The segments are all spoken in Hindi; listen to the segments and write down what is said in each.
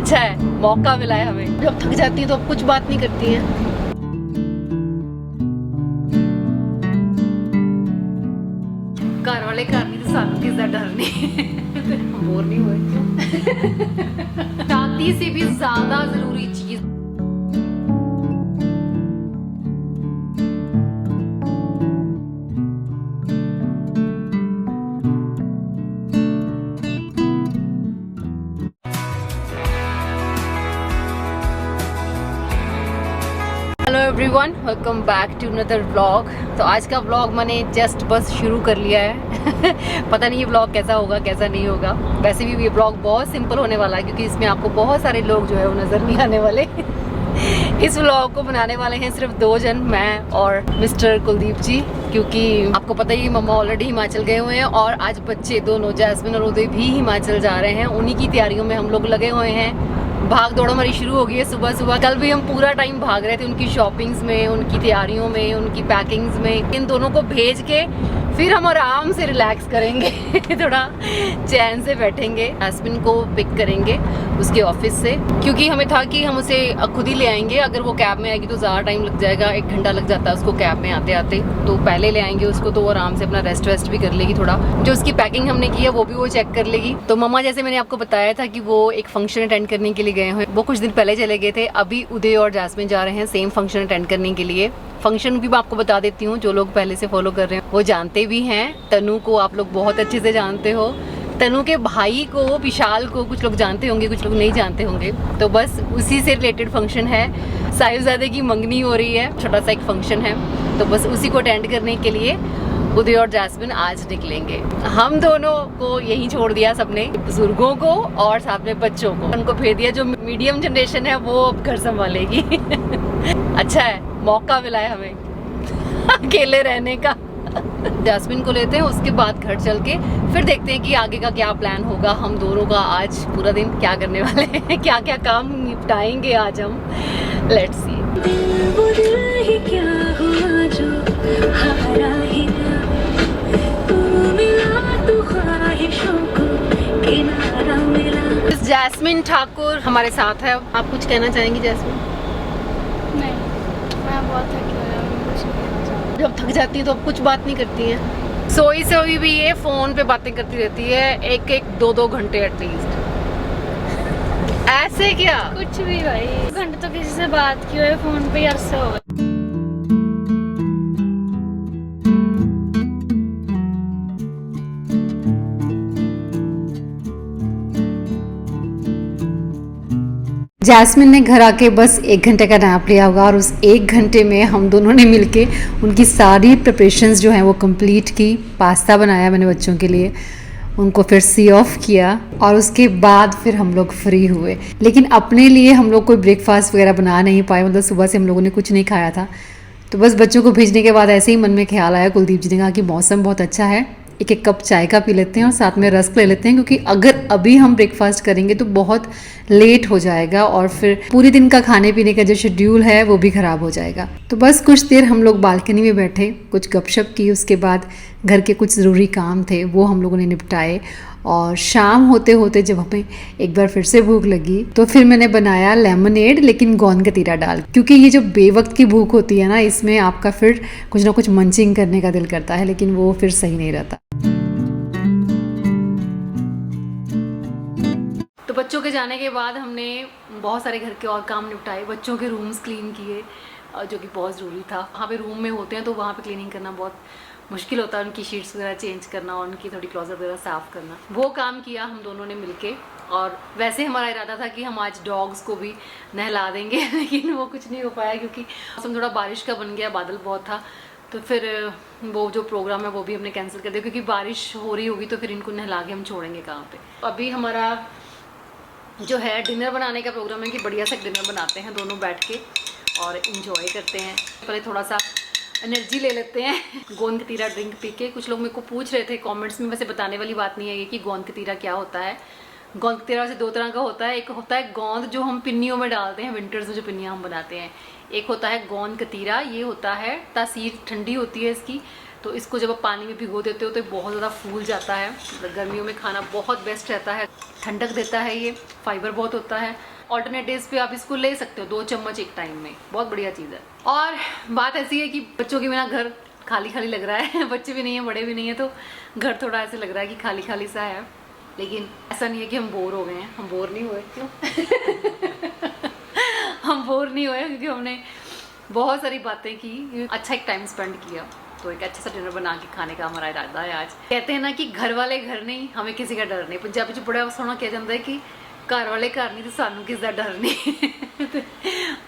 अच्छा है, मौका मिला है हमें। जब थक जाती है तो अब कुछ बात नहीं करती है। घर वाले घर नहीं तो सानू किसका डर नहीं। बोर नहीं हुए। शादी से भी ज्यादा जरूरी चीज hello everyone, welcome back to another vlog. तो आज का व्लॉग मैंने जस्ट बस शुरू कर लिया है। पता नहीं ये व्लॉग कैसा होगा कैसा नहीं होगा। वैसे भी ये व्लॉग बहुत सिंपल होने वाला है क्योंकि इसमें आपको बहुत सारे लोग जो है वो नज़र नहीं आने वाले। इस व्लॉग को बनाने वाले हैं सिर्फ 2 जन, मैं और मिस्टर कुलदीप जी। क्योंकि आपको पता ही मम्मा ऑलरेडी हिमाचल गए हुए हैं और आज बच्चे दोनों जैस्मिन और उदय भी हिमाचल जा रहे हैं। उन्हीं की तैयारियों में हम लोग लगे हुए हैं। भाग दौड़ हमारी शुरू हो गई है सुबह सुबह। कल भी हम पूरा टाइम भाग रहे थे उनकी शॉपिंग्स में, उनकी तैयारियों में, उनकी पैकिंग्स में। इन दोनों को भेज के फिर हम आराम से रिलैक्स करेंगे। थोड़ा चैन से बैठेंगे। जैस्मिन को पिक करेंगे उसके ऑफिस से, क्योंकि हमें था कि हम उसे खुद ही ले आएंगे। अगर वो कैब में आएगी तो ज़्यादा टाइम लग जाएगा, 1 घंटा लग जाता है उसको कैब में आते आते। तो पहले ले आएंगे उसको तो वो आराम से अपना रेस्ट भी कर लेगी। थोड़ा जो उसकी पैकिंग हमने की है वो भी वो चेक कर लेगी। तो मम्मा जैसे मैंने आपको बताया था कि वो एक फंक्शन अटेंड करने के लिए गए हैं, वो कुछ दिन पहले चले गए थे। अभी उदय और जैस्मिन जा रहे हैं सेम फंक्शन अटेंड करने के लिए। फंक्शन भी मैं आपको बता देती हूँ, जो लोग पहले से फॉलो कर रहे हैं वो जानते भी हैं। तनु को आप लोग बहुत अच्छे से जानते हो। तनु के भाई को, विशाल को कुछ लोग जानते होंगे, कुछ लोग नहीं जानते होंगे। तो बस उसी से रिलेटेड फंक्शन है। साहिबजादे की मंगनी हो रही है, छोटा सा एक फंक्शन है। तो बस उसी को अटेंड करने के लिए उदय और जैस्मिन आज निकलेंगे। हम दोनों को यहीं छोड़ दिया सबने, बुजुर्गों को और साथ में बच्चों को उनको भेज दिया। जो मीडियम जनरेशन है वो अब घर संभालेगी। अच्छा है, मौका मिला है हमें अकेले रहने का। जैस्मिन को लेते हैं, उसके बाद घर चल के फिर देखते हैं कि आगे का क्या प्लान होगा हम दोनों का। आज पूरा दिन क्या करने वाले हैं, क्या क्या काम निपटाएंगे आज हम। Let's see. जैस्मिन ठाकुर हमारे साथ है। आप कुछ कहना चाहेंगी जैस्मिन? नहीं, मैं बहुत थकी हूँ। जब थक जाती है तो अब कुछ बात नहीं करती है। सोई भी ये फोन पे बातें करती रहती है, 1-2 घंटे एटलीस्ट। ऐसे क्या? कुछ भी भाई, 2 घंटे तो किसी से बात की हुई फोन पे अरसे हो गए। जैस्मिन ने घर आके बस 1 घंटे का नैप लिया होगा और उस 1 घंटे में हम दोनों ने मिलके उनकी सारी प्रिपरेशंस जो हैं वो कंप्लीट की। पास्ता बनाया मैंने बच्चों के लिए, उनको फिर सी ऑफ किया और उसके बाद फिर हम लोग फ्री हुए। लेकिन अपने लिए हम लोग कोई ब्रेकफास्ट वगैरह बना नहीं पाए, मतलब सुबह से हम लोगों ने कुछ नहीं खाया था। तो बस बच्चों को भेजने के बाद ऐसे ही मन में ख्याल आया, कुलदीप जी ने कहा कि मौसम बहुत अच्छा है, 1 कप चाय का पी लेते हैं और साथ में रस्क ले लेते हैं, क्योंकि अगर अभी हम ब्रेकफास्ट करेंगे तो बहुत लेट हो जाएगा और फिर पूरे दिन का खाने पीने का जो शेड्यूल है वो भी ख़राब हो जाएगा। तो बस कुछ देर हम लोग बालकनी में बैठे, कुछ गपशप की। उसके बाद घर के कुछ ज़रूरी काम थे वो हम लोगों ने निपटाए। और शाम होते होते जब हमें एक बार फिर से भूख लगी तो फिर मैंने बनाया लेमनेड, लेकिन गोंद कतीरा डाल। क्योंकि ये जो बेवक्त की भूख होती है ना, इसमें आपका फिर कुछ ना कुछ मंचिंग करने का दिल करता है, लेकिन वो फिर सही नहीं रहता। तो बच्चों के जाने के बाद हमने बहुत सारे घर के और काम निपटाए। बच्चों के रूम्स क्लीन किए, जो कि बहुत ज़रूरी था। वहाँ पे रूम में होते हैं तो वहाँ पे क्लीनिंग करना बहुत मुश्किल होता है, उनकी शीट्स वगैरह चेंज करना और उनकी थोड़ी क्लोजेट वगैरह साफ़ करना। वो काम किया हम दोनों ने मिलके। और वैसे हमारा इरादा था कि हम आज डॉग्स को भी नहला देंगे, लेकिन वो कुछ नहीं हो पाया क्योंकि मौसम थोड़ा बारिश का बन गया, बादल बहुत था। तो फिर वो जो प्रोग्राम है वो भी हमने कैंसिल कर दिया, क्योंकि बारिश हो रही होगी तो फिर इनको नहला के हम छोड़ेंगे कहाँ पर। अभी हमारा जो है डिनर बनाने का प्रोग्राम है कि बढ़िया सा डिनर बनाते हैं दोनों बैठ के और इन्जॉय करते हैं। पहले थोड़ा सा एनर्जी ले लेते हैं गोंद कतीरा ड्रिंक पी के। कुछ लोग मेरे को पूछ रहे थे कमेंट्स में, वैसे बताने वाली बात नहीं है ये कि गोंद कतीरा क्या होता है। गोंद कतीरा से 2 तरह का होता है। एक होता है गोंद जो हम पिन्नियों में डालते हैं, विंटर्स में जो पिन्नियाँ हम बनाते हैं। एक होता है गोंद कतीरा, ये होता है तासीर ठंडी होती है इसकी, तो इसको जब आप पानी में भिगो देते हो तो बहुत ज़्यादा फूल जाता है। गर्मियों में खाना बहुत बेस्ट रहता है, ठंडक देता है, ये फाइबर बहुत होता है। ऑल्टरनेटिव्स पे आप इसको ले सकते हो 2 चम्मच एक टाइम में, बहुत बढ़िया चीज़ है। और बात ऐसी है कि बच्चों के बिना घर खाली खाली लग रहा है, बच्चे भी नहीं है, बड़े भी नहीं है, तो घर थोड़ा ऐसे लग रहा है कि खाली खाली सा है। लेकिन ऐसा नहीं है कि हम बोर हो गए हैं, हम बोर नहीं हुए। क्यों? हम बोर नहीं हुए क्योंकि हमने बहुत सारी बातें की, अच्छा एक टाइम स्पेंड किया, तो एक अच्छा सा डिनर बना के खाने का हमारा इरादा है आज। कहते हैं ना कि घर वाले घर नहीं, हमें किसी का डर नहीं। पंजाबी च बड़ा सोहना कहा जाता है कि घर वाले घर नहीं तो सानू किसी का डर नहीं।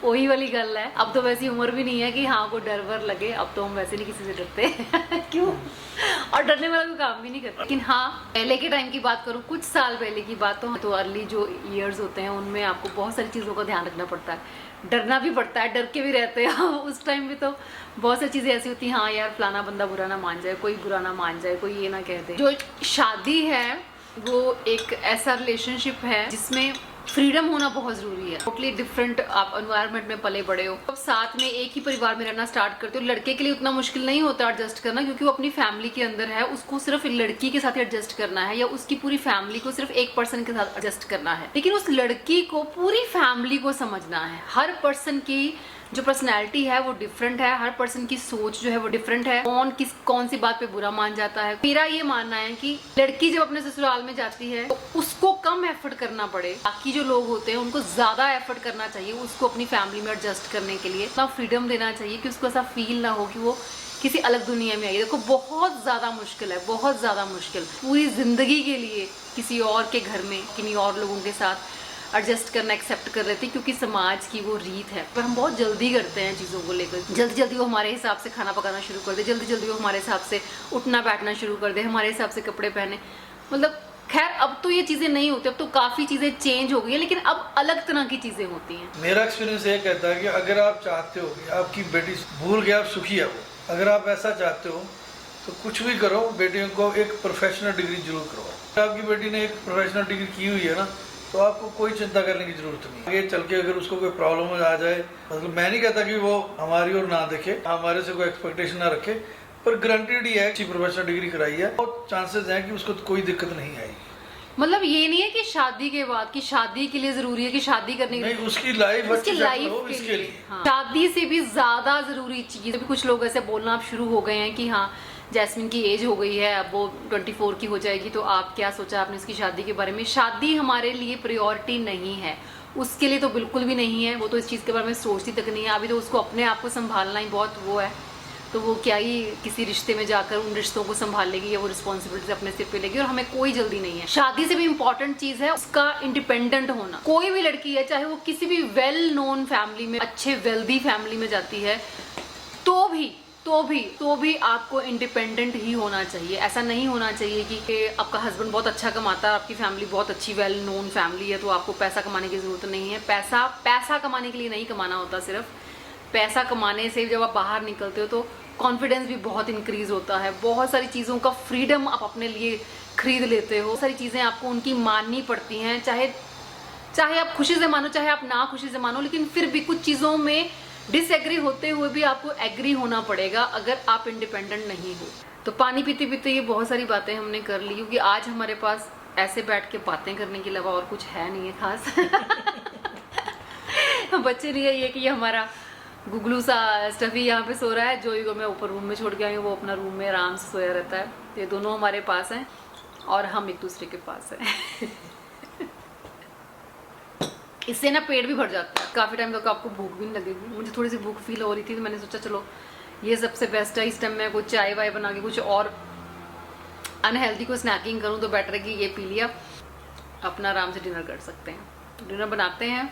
वही वाली गल है। अब तो वैसी उम्र भी नहीं है कि हाँ कोई डर वर लगे, अब तो हम वैसे नहीं किसी से डरते। क्यों? और डरने वाला कोई काम भी नहीं करता। लेकिन हाँ, पहले के टाइम की बात करूँ, कुछ साल पहले की बात, तो अर्ली जो ईयर्स होते हैं उनमें आपको बहुत सारी चीज़ों का ध्यान रखना पड़ता है, डरना भी पड़ता है, डर के भी रहते हैं। उस टाइम भी तो बहुत सारी चीज़ें ऐसी होती हैं, हाँ यार फलाना बंदा बुरा ना मान जाए, कोई बुरा ना मान जाए, कोई ये ना कह दे। जो शादी है वो एक ऐसा रिलेशनशिप है जिसमें फ्रीडम होना बहुत ज़रूरी है। टोटली डिफरेंट आप एनवायरनमेंट में पले बड़े हो, अब साथ में एक ही परिवार में रहना स्टार्ट करते हो। लड़के के लिए उतना मुश्किल नहीं होता एडजस्ट करना, क्योंकि वो अपनी फैमिली के अंदर है, उसको सिर्फ लड़की के साथ एडजस्ट करना है, या उसकी पूरी फैमिली को सिर्फ एक पर्सन के साथ एडजस्ट करना है। लेकिन उस लड़की को पूरी फैमिली को समझना है। हर पर्सन की जो पर्सनैलिटी है वो डिफरेंट है, हर पर्सन की सोच जो है वो डिफरेंट है। कौन सी बात पे बुरा मान जाता है। मेरा ये मानना है कि लड़की जब अपने ससुराल में जाती है तो उसको कम एफर्ट करना पड़े, बाकी जो लोग होते हैं उनको ज्यादा एफर्ट करना चाहिए उसको अपनी फैमिली में एडजस्ट करने के लिए। इतना फ्रीडम देना चाहिए कि उसको ऐसा फील ना हो कि वो किसी अलग दुनिया में आई। देखो बहुत ज्यादा मुश्किल है, बहुत ज्यादा मुश्किल पूरी जिंदगी के लिए किसी और के घर में किन्हीं और लोगों के साथ एडजस्ट करना एक्सेप्ट कर रहे थे, क्योंकि समाज की वो रीत है। पर हम बहुत जल्दी करते हैं चीज़ों को लेकर, जल्दी जल्दी वो हमारे हिसाब से खाना पकाना शुरू कर दे, जल्दी जल्दी वो हमारे हिसाब से उठना बैठना शुरू कर दे, हमारे हिसाब से कपड़े पहने। मतलब खैर अब तो ये चीज़ें नहीं होती, अब तो काफ़ी चीज़ें चेंज हो गई हैं, लेकिन अब अलग तरह की चीज़ें होती हैं। मेरा एक्सपीरियंस ये कहता है कि अगर आप चाहते हो कि आपकी बेटी भूल के आप सुखी है, वो अगर आप ऐसा चाहते हो तो कुछ भी करो, बेटियों को एक प्रोफेशनल डिग्री जरूर करो। आपकी बेटी ने एक प्रोफेशनल डिग्री की हुई है ना, तो आपको कोई चिंता करने की जरूरत नहीं। आगे चल के अगर उसको कोई प्रॉब्लम आ जाए, मतलब मैं नहीं कहता कि वो हमारी ओर ना देखे, हमारे से कोई एक्सपेक्टेशन ना रखे, पर ग्रांटेड ही है अच्छी प्रोफेशनल डिग्री कराई है, और चांसेस हैं कि उसको कोई दिक्कत नहीं आएगी। मतलब ये नहीं है कि शादी के बाद की शादी के लिए जरूरी है कि शादी करने के नहीं, उसकी लाइफ उसकी लाइफ के लिए हाँ। शादी से भी ज्यादा जरूरी चीज। अभी कुछ लोग ऐसे बोलना आप शुरू हो गए हैं कि हाँ जैस्मिन की एज हो गई है, अब वो 24 की हो जाएगी, तो आप क्या सोचा आपने इसकी शादी के बारे में। शादी हमारे लिए प्रायोरिटी नहीं है, उसके लिए तो बिल्कुल भी नहीं है। वो तो इस चीज़ के बारे में सोचती तक नहीं है। अभी तो उसको अपने आप को संभालना ही बहुत वो है, तो वो क्या ही किसी रिश्ते में जाकर उन रिश्तों को संभाल लेगी या वो रिस्पॉन्सिबिलिटी अपने सिर पे लेगी। और हमें कोई जल्दी नहीं है। शादी से भी इम्पोर्टेंट चीज़ है उसका इंडिपेंडेंट होना। कोई भी लड़की है, चाहे वो किसी भी वेल नोन फैमिली में, अच्छे वेल्दी फैमिली में जाती है, तो भी आपको इंडिपेंडेंट ही होना चाहिए। ऐसा नहीं होना चाहिए कि आपका हस्बैंड बहुत अच्छा कमाता है, आपकी फैमिली बहुत अच्छी वेल नोन फैमिली है, तो आपको पैसा कमाने की ज़रूरत नहीं है। पैसा कमाने के लिए नहीं कमाना होता। सिर्फ पैसा कमाने से जब आप बाहर निकलते हो तो कॉन्फिडेंस भी बहुत इंक्रीज होता है। बहुत सारी चीज़ों का फ्रीडम आप अपने लिए खरीद लेते हो। सारी चीज़ें आपको उनकी माननी पड़ती हैं, चाहे आप खुशी से मानो, चाहे आप ना खुशी से मानो, लेकिन फिर भी कुछ चीज़ों में डिसएग्री होते हुए भी आपको एग्री होना पड़ेगा अगर आप इंडिपेंडेंट नहीं हो। तो पानी पीते पीते ये बहुत सारी बातें हमने कर ली, क्योंकि आज हमारे पास ऐसे बैठ के बातें करने के अलावा और कुछ है नहीं है खास। बच्चे नहीं है ये कि ये हमारा गुगलू सा स्टफी यहाँ पे सो रहा है, जोई को मैं ऊपर रूम में छोड़ के आई हूँ, वो अपना रूम में आराम से सोया रहता है। ये दोनों हमारे पास हैं और हम एक दूसरे के पास हैं। इससे ना पेट भी भर जाता है। काफ़ी टाइम तक आपको भूख भी नहीं लगेगी। मुझे थोड़ी सी भूख फील हो रही थी, तो मैंने सोचा चलो ये सबसे बेस्ट है। इस टाइम मैं कुछ चाय वाय बना के कुछ और अनहेल्दी को स्नैकिंग करूँ तो बेटर है कि ये पी लिया, अपना आराम से डिनर कर सकते हैं। डिनर बनाते हैं,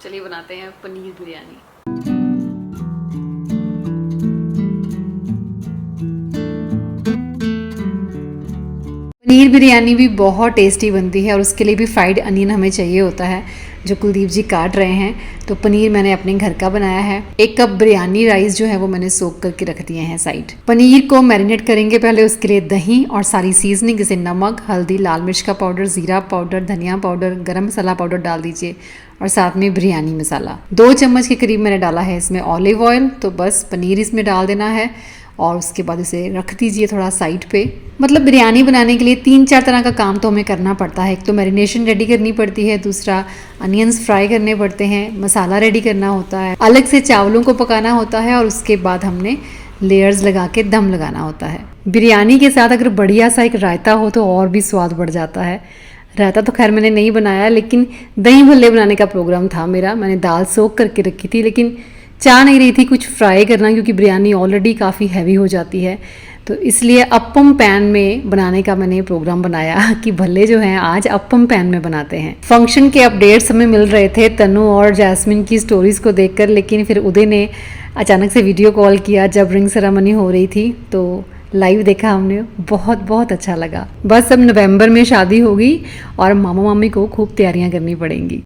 चलिए बनाते हैं पनीर बिरयानी। पनीर बिरयानी भी बहुत टेस्टी बनती है और उसके लिए भी फ्राइड अनियन हमें चाहिए होता है, जो कुलदीप जी काट रहे हैं। तो पनीर मैंने अपने घर का बनाया है। 1 कप बिरयानी राइस जो है वो मैंने सोक करके रख दिए हैं साइड। पनीर को मैरिनेट करेंगे पहले, उसके लिए दही और सारी सीजनिंग जैसे नमक, हल्दी, लाल मिर्च का पाउडर, जीरा पाउडर, धनिया पाउडर, गरम मसाला पाउडर डाल दीजिए और साथ में बिरयानी मसाला 2 चम्मच के करीब मैंने डाला है इसमें ऑलिव ऑयल। तो बस पनीर इसमें डाल देना है और उसके बाद इसे रख दीजिए थोड़ा साइड पे। मतलब बिरयानी बनाने के लिए 3-4 तरह का काम तो हमें करना पड़ता है। एक तो मैरिनेशन रेडी करनी पड़ती है, दूसरा अनियंस फ्राई करने पड़ते हैं, मसाला रेडी करना होता है, अलग से चावलों को पकाना होता है और उसके बाद हमने लेयर्स लगा के दम लगाना होता है। बिरयानी के साथ अगर बढ़िया सा एक रायता हो तो और भी स्वाद बढ़ जाता है। रायता तो खैर मैंने नहीं बनाया, लेकिन दही भल्ले बनाने का प्रोग्राम था मेरा। मैंने दाल सोख करके रखी थी, लेकिन चाह नहीं रही थी कुछ फ्राई करना, क्योंकि बिरयानी ऑलरेडी काफ़ी हैवी हो जाती है। तो इसलिए अप्पम पैन में बनाने का मैंने प्रोग्राम बनाया कि भल्ले जो हैं आज अप्पम पैन में बनाते हैं। फंक्शन के अपडेट्स हमें मिल रहे थे तनु और जैस्मिन की स्टोरीज को देखकर, लेकिन फिर उदय ने अचानक से वीडियो कॉल किया जब रिंग सेरेमनी हो रही थी, तो लाइव देखा हमने, बहुत बहुत अच्छा लगा। बस अब नवंबर में शादी होगी और मामा मामी को खूब तैयारियां करनी पड़ेंगी।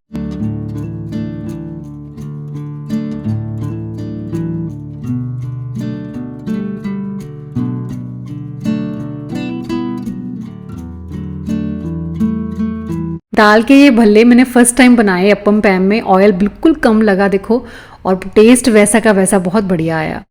दाल के ये भल्ले मैंने फर्स्ट टाइम बनाए अप्पम पैन में। ऑयल बिल्कुल कम लगा देखो, और टेस्ट वैसा का वैसा बहुत बढ़िया आया।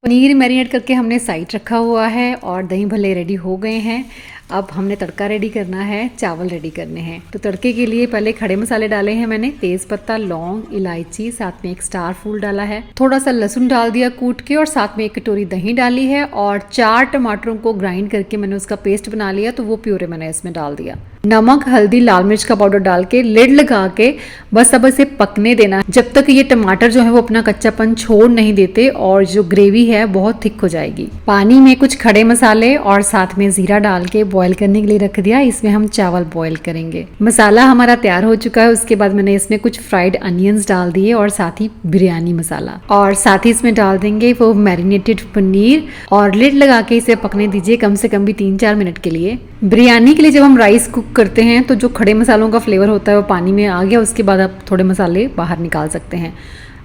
पनीर मैरिनेट करके हमने साइड रखा हुआ है और दही भल्ले रेडी हो गए हैं। अब हमने तड़का रेडी करना है, चावल रेडी करने हैं। तो तड़के के लिए पहले खड़े मसाले डाले हैं मैंने, तेज पत्ता, लौंग, इलायची, साथ में एक स्टार फूल डाला है, थोड़ा सा लहसुन डाल दिया कूट के, और साथ में 1 कटोरी दही डाली है, और 4 टमाटरों को ग्राइंड करके मैंने उसका पेस्ट बना लिया, तो वो प्यूरे मैंने इसमें डाल दिया। नमक, हल्दी, लाल मिर्च का पाउडर डाल के लिड लगा के बस अब इसे पकने देना जब तक ये टमाटर जो है वो अपना कच्चापन छोड़ नहीं देते और जो ग्रेवी है बहुत थिक हो जाएगी। पानी में कुछ खड़े मसाले और साथ में जीरा डाल के बॉईल करने के लिए रख दिया। इसमें हम चावल बॉईल करेंगे। मसाला हमारा तैयार हो चुका है। उसके बाद मैंने इसमें कुछ फ्राइड अनियंस डाल दिए और साथ ही बिरयानी मसाला, और साथ ही इसमें डाल देंगे वो मैरिनेटेड पनीर, और लिड लगा के इसे पकने दीजिए कम से कम भी 3-4 मिनट के लिए। बिरयानी के लिए जब हम राइस कुक करते हैं तो जो खड़े मसालों का फ्लेवर होता है वो पानी में आ गया, उसके बाद आप थोड़े मसाले बाहर निकाल सकते हैं।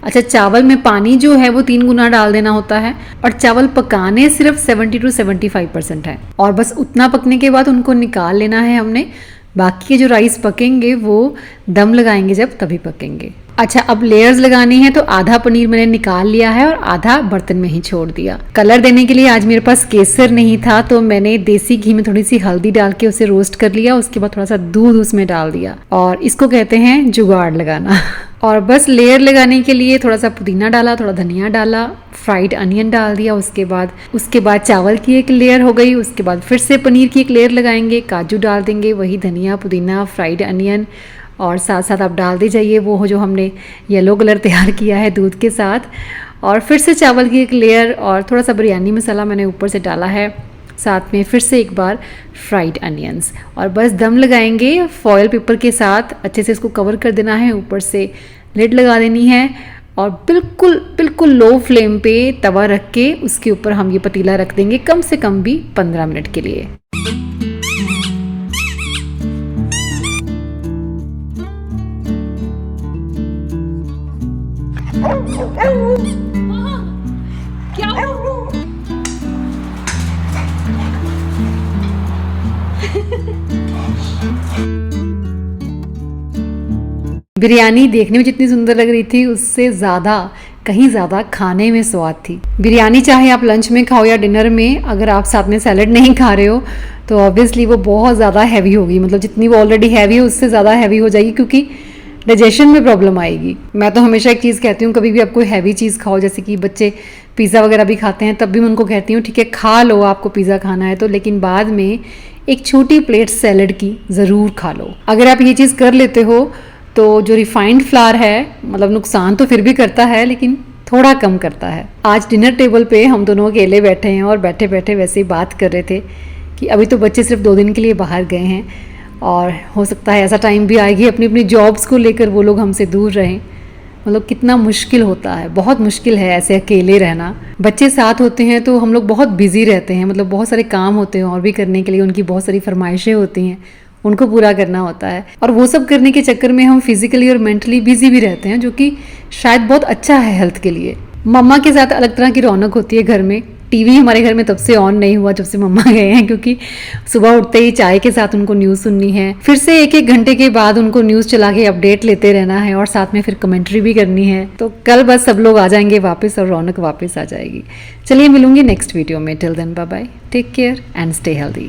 अच्छा, चावल में पानी जो है वो 3 गुना डाल देना होता है, और चावल पकाने सिर्फ 70 to 75% है, और बस उतना पकने के बाद उनको निकाल लेना है हमने। बाकी के जो राइस पकेंगे वो दम लगाएंगे जब, तभी पकेंगे। अच्छा, अब लेयर्स लगानी है, तो आधा पनीर मैंने निकाल लिया है और आधा बर्तन में ही छोड़ दिया। कलर देने के लिए आज मेरे पास केसर नहीं था, तो मैंने देसी घी में थोड़ी सी हल्दी डाल के उसे रोस्ट कर लिया। उसके बाद थोड़ा सा दूध उसमें डाल दिया, और इसको कहते हैं जुगाड़ लगाना। और बस लेयर लगाने के लिए थोड़ा सा पुदीना डाला, थोड़ा धनिया डाला, फ्राइड अनियन डाल दिया। उसके बाद चावल की एक लेयर हो गई। उसके बाद फिर से पनीर की एक लेयर लगाएंगे, काजू डाल देंगे, वही धनिया, पुदीना, फ्राइड अनियन, और साथ साथ आप डाल दी जाइए वो जो हमने येलो कलर तैयार किया है दूध के साथ। और फिर से चावल की एक लेयर और थोड़ा सा बिरयानी मसाला मैंने ऊपर से डाला है, साथ में फिर से एक बार फ्राइड अनियंस, और बस दम लगाएंगे फॉयल पेपर के साथ। अच्छे से इसको कवर कर देना है, ऊपर से लिड लगा देनी है, और बिल्कुल बिल्कुल लो फ्लेम पे तवा रख के उसके ऊपर हम ये पतीला रख देंगे कम से कम भी 15 मिनट के लिए। बिरयानी देखने में जितनी सुंदर लग रही थी उससे कहीं ज़्यादा खाने में स्वाद थी। बिरयानी चाहे आप लंच में खाओ या डिनर में, अगर आप साथ में सैलड नहीं खा रहे हो तो ऑब्वियसली वो बहुत ज़्यादा हैवी होगी। मतलब जितनी वो ऑलरेडी हैवी है उससे ज़्यादा हैवी हो जाएगी, क्योंकि डाइजेशन में प्रॉब्लम आएगी। मैं तो हमेशा एक चीज़ कहती हूँ, कभी भी आप कोई हैवी चीज़ खाओ, जैसे कि बच्चे पिज़्ज़ा वगैरह भी खाते हैं, तब भी मैं उनको कहती हूँ ठीक है खा लो, आपको पिज़्ज़ा खाना है तो, लेकिन बाद में एक छोटी प्लेट सैलड की ज़रूर खा लो। अगर आप ये चीज़ कर लेते हो तो जो रिफाइंड फ्लावर है, मतलब नुकसान तो फिर भी करता है लेकिन थोड़ा कम करता है। आज डिनर टेबल पे हम दोनों अकेले बैठे हैं और बैठे बैठे वैसे ही बात कर रहे थे कि अभी तो बच्चे सिर्फ 2 दिन के लिए बाहर गए हैं, और हो सकता है ऐसा टाइम भी आएगी अपनी अपनी जॉब्स को लेकर वो लोग हमसे दूर रहें। मतलब कितना मुश्किल होता है, बहुत मुश्किल है ऐसे अकेले रहना। बच्चे साथ होते हैं तो हम लोग बहुत बिजी रहते हैं, मतलब बहुत सारे काम होते हैं और भी करने के लिए, उनकी बहुत सारी फरमाइशें होती हैं, उनको पूरा करना होता है, और वो सब करने के चक्कर में हम फिजिकली और मेंटली बिजी भी रहते हैं, जो कि शायद बहुत अच्छा है हेल्थ के लिए। मम्मा के साथ अलग तरह की रौनक होती है घर में, टीवी हमारे घर में तब से ऑन नहीं हुआ जब से मम्मा गए हैं, क्योंकि सुबह उठते ही चाय के साथ उनको न्यूज़ सुननी है, फिर से एक एक घंटे के बाद उनको न्यूज़ चला के अपडेट लेते रहना है और साथ में फिर कमेंट्री भी करनी है। तो कल बस सब लोग आ जाएंगे वापस और रौनक वापस आ जाएगी। चलिए मिलूंगी नेक्स्ट वीडियो में। Till then bye bye, take care and stay healthy.